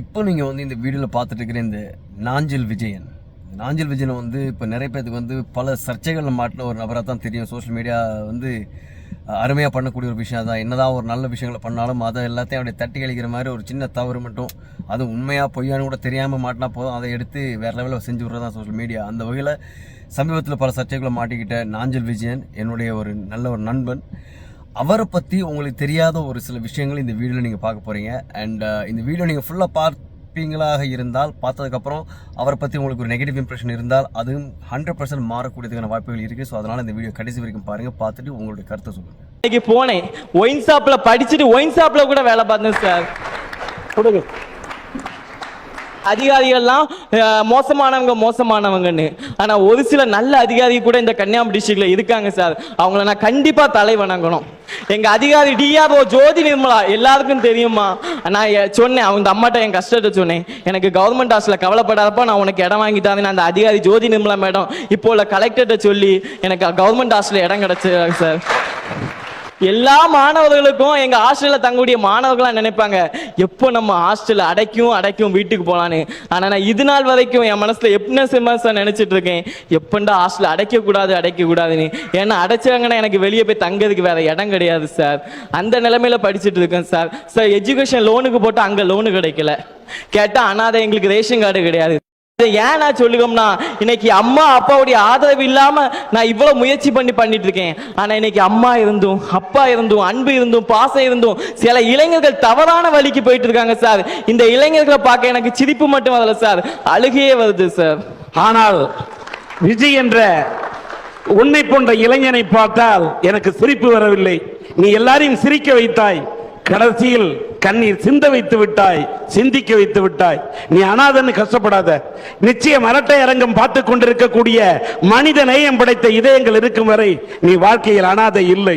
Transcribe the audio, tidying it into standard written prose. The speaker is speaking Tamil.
இப்போ நீங்கள் வந்து இந்த வீடியோவில் பார்த்துட்டு இருக்கிற இந்த நாஞ்சில் விஜயன் நாஞ்சில் விஜயனை வந்து இப்போ நிறைய பேருக்கு வந்து பல சர்ச்சைகளில் மாட்டின ஒரு நபராக தான் தெரியும். சோஷியல் மீடியா வந்து அருமையாக பண்ணக்கூடிய ஒரு விஷயம் தான். என்னதான் ஒரு நல்ல விஷயங்களை பண்ணாலும் அதை எல்லாத்தையும் அப்படியே தட்டி கழிக்கிற மாதிரி ஒரு சின்ன தவறு மட்டும் அது உண்மையாக பொய்யானு கூட தெரியாமல் மாட்டினா போதும், அதை எடுத்து வேறு லெவலில் செஞ்சு விட்றது தான் சோஷியல் மீடியா. அந்த வகையில் சமீபத்தில் பல சர்ச்சைகளை மாட்டிக்கிட்ட நாஞ்சில் விஜயன் என்னுடைய ஒரு நல்ல ஒரு நண்பன். அவரை பற்றி உங்களுக்கு தெரியாத ஒரு சில விஷயங்கள் இந்த வீடியோவில் நீங்கள் பார்க்க போகிறீங்க. அண்ட் இந்த வீடியோ நீங்கள் ஃபுல்லாக பார்ப்பீங்களாக இருந்தால், பார்த்ததுக்கப்புறம் அவரை பற்றி உங்களுக்கு ஒரு நெகட்டிவ் இம்ப்ரெஷன் இருந்தால் அதுவும் 100% மாறக்கூடியதுக்கான வாய்ப்புகள் இருக்குது. ஸோ அதனால் இந்த வீடியோ கடைசி வரைக்கும் பாருங்கள், பார்த்துட்டு உங்களுடைய கருத்தை சொல்லுங்கள். இன்னைக்கு போனேன் ஒயின் ஷாப்பில் படிச்சுட்டு ஒயின் ஷாப்பில் கூட வேலை பார்த்தேன் சார். கொடுங்க அதிகாரிகள்லாம் மோசமானவங்கன்னு, ஆனால் ஒரு சில நல்ல அதிகாரி கூட இந்த கன்னியாகுமரி டிஸ்ட்ரிக்ட்ல இருக்காங்க சார். அவங்கள நான் கண்டிப்பா தலை வணங்கணும். எங்க அதிகாரி டிஆர்ஓ ஜோதி நிர்மலா எல்லாருக்கும் தெரியுமா? நான் சொன்னேன் அவங்க அம்மாட்ட என் கஷ்டத்தை சொன்னேன். எனக்கு கவர்மெண்ட் ஹாஸ்டல்ல கவலைப்படாதப்ப நான் உனக்கு இடம் வாங்கி தரேன். அந்த அதிகாரி ஜோதி நிர்மலா மேடம் இப்போ உள்ள கலெக்டர்கிட்ட சொல்லி எனக்கு கவர்மெண்ட் ஹாஸ்டல்ல இடம் கிடைச்சிருக்கு சார். எல்லா மாணவர்களுக்கும் எங்க ஹாஸ்டல்ல தங்கக்கூடிய மாணவர்களாம் நினைப்பாங்க எப்போ நம்ம ஹாஸ்டல்ல அடைக்கும் வீட்டுக்கு போலான்னு. ஆனா நான் இது நாள் வரைக்கும் என் மனசுல எப்படின்னா நினைச்சிட்டு இருக்கேன், எப்பண்டா ஹாஸ்டல் அடைக்க கூடாதுன்னு. ஏன்னா அடைச்சாங்கன்னா எனக்கு வெளியே போய் தங்கிறதுக்கு வேற இடம் கிடையாது சார். அந்த நிலைமையில படிச்சுட்டு இருக்கேன் சார். எஜுகேஷன் லோனுக்கு போட்டு அங்க லோனு கிடைக்கல, கேட்டா அனாதை எங்களுக்கு ரேஷன் கார்டு கிடையாது. ஏன் நான் சொல்லுவோம்னா, இன்னைக்கு அம்மா அப்பாவுடைய ஆதரவு இல்லாம நான் இவ்வளவு முயற்சி பண்ணிட்டு இருக்கேன். ஆனா இன்னைக்கு அம்மா இருந்தும் அப்பா இருந்தும் அன்பு இருந்தும் பாசம் இருந்தும் சில இளைஞர்கள் தவறான வழிக்கு போயிட்டு இருக்காங்க சார். இந்த இளைஞர்களை பார்க்க எனக்கு சிரிப்பு மட்டும் வரல சார், அழுகையே வருது சார். ஆனால் விஜய் என்ற உன்னை போன்ற இளைஞனை பார்த்தால் எனக்கு சிரிப்பு வரவில்லை. நீ எல்லாரையும் சிரிக்க வைத்தாய், கடைசியில் கண்ணீர் சிந்த வைத்து விட்டாய், சிந்திக்க வைத்து விட்டாய். நீ அனாதன்னு கஷ்டப்படாத. நிச்சயம் அரட்டை அரங்கம் பார்த்து கொண்டிருக்கக்கூடிய மனித நேயம் படைத்த இதயங்கள் இருக்கும் வரை நீ வாழ்க்கையில் அனாதை இல்லை.